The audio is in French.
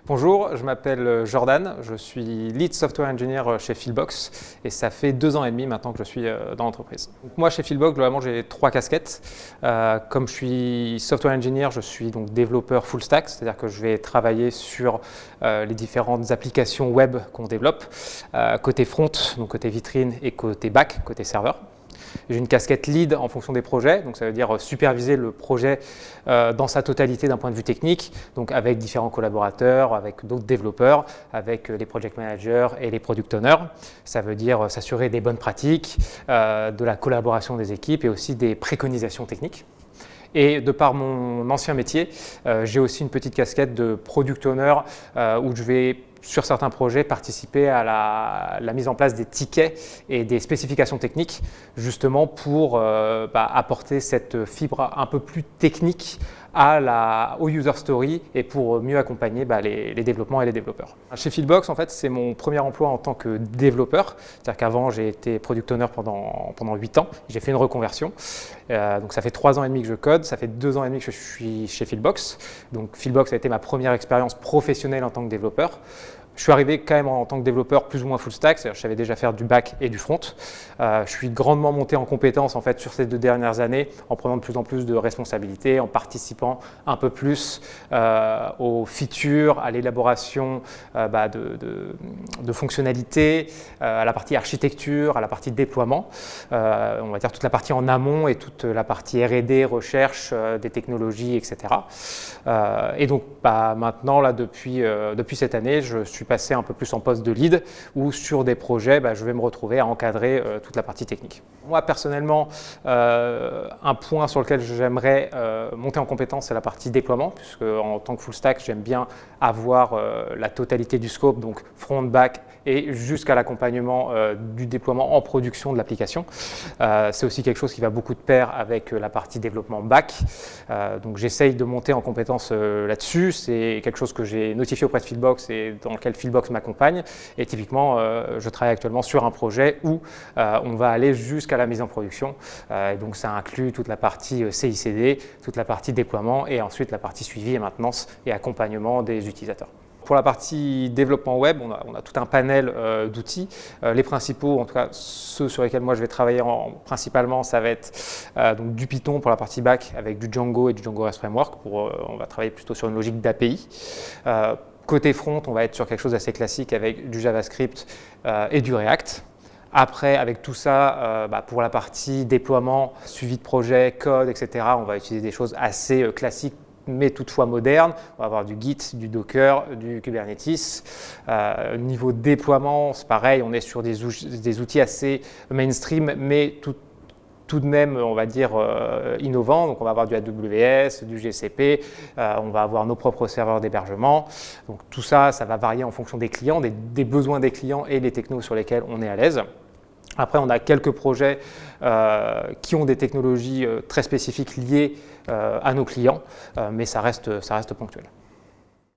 Bonjour, je m'appelle Jordan, je suis Lead Software Engineer chez Fieldbox et ça fait 2 ans et demi maintenant que je suis dans l'entreprise. Moi chez Fieldbox, globalement j'ai 3 casquettes. Comme je suis Software Engineer, je suis donc développeur full stack, c'est-à-dire que je vais travailler sur les différentes applications web qu'on développe, côté front, donc côté vitrine, et côté back, côté serveur. J'ai une casquette lead en fonction des projets, donc ça veut dire superviser le projet dans sa totalité d'un point de vue technique, donc avec différents collaborateurs, avec d'autres développeurs, avec les project managers et les product owners. Ça veut dire s'assurer des bonnes pratiques, de la collaboration des équipes et aussi des préconisations techniques. Et de par mon ancien métier, j'ai aussi une petite casquette de product owner où je vais, sur certains projets, participer à la mise en place des tickets et des spécifications techniques, justement pour apporter cette fibre un peu plus technique au user story et pour mieux accompagner les développements et les développeurs. Chez Fieldbox, en fait, c'est mon premier emploi en tant que développeur. C'est-à-dire qu'avant, j'ai été product owner pendant 8 ans. J'ai fait une reconversion. Donc ça fait 3 ans et demi que je code. Ça fait 2 ans et demi que je suis chez Fieldbox. Donc Fieldbox a été ma première expérience professionnelle en tant que développeur. Je suis arrivé quand même en tant que développeur plus ou moins full stack, c'est-à-dire que je savais déjà faire du back et du front. Je suis grandement monté en compétences en fait, sur ces 2 dernières années en prenant de plus en plus de responsabilités, en participant un peu plus aux features, à l'élaboration de fonctionnalités, à la partie architecture, à la partie déploiement, on va dire toute la partie en amont et toute la partie R&D, recherche des technologies, etc. Et donc maintenant, là, depuis cette année, je suis passé un peu plus en poste de lead où sur des projets, je vais me retrouver à encadrer toute la partie technique. Moi, personnellement, un point sur lequel j'aimerais monter en compétence, c'est la partie déploiement, puisque en tant que full stack, j'aime bien avoir la totalité du scope, donc front, back, et jusqu'à l'accompagnement du déploiement en production de l'application. C'est aussi quelque chose qui va beaucoup de pair avec la partie développement back. Donc j'essaye de monter en compétence là-dessus. C'est quelque chose que j'ai notifié auprès de Fieldbox et dans lequel Fieldbox m'accompagne. Et typiquement, je travaille actuellement sur un projet où on va aller jusqu'à la mise en production. Donc ça inclut toute la partie CI/CD, toute la partie déploiement et ensuite la partie suivi et maintenance et accompagnement des utilisateurs. Pour la partie développement web, on a tout un panel d'outils. Les principaux, en tout cas ceux sur lesquels moi je vais travailler principalement, ça va être donc du Python pour la partie back avec du Django et du Django REST Framework. On va travailler plutôt sur une logique d'API. Côté front, on va être sur quelque chose d'assez classique avec du JavaScript et du React. Après, avec tout ça, pour la partie déploiement, suivi de projet, code, etc., on va utiliser des choses assez classiques, mais toutefois moderne. On va avoir du Git, du Docker, du Kubernetes. Niveau déploiement, c'est pareil, on est sur des outils assez mainstream, mais tout de même, on va dire, innovants. Donc on va avoir du AWS, du GCP, on va avoir nos propres serveurs d'hébergement. Donc tout ça, ça va varier en fonction des clients, des besoins des clients et les technos sur lesquels on est à l'aise. Après, on a quelques projets qui ont des technologies très spécifiques liées à nos clients, mais ça reste ponctuel.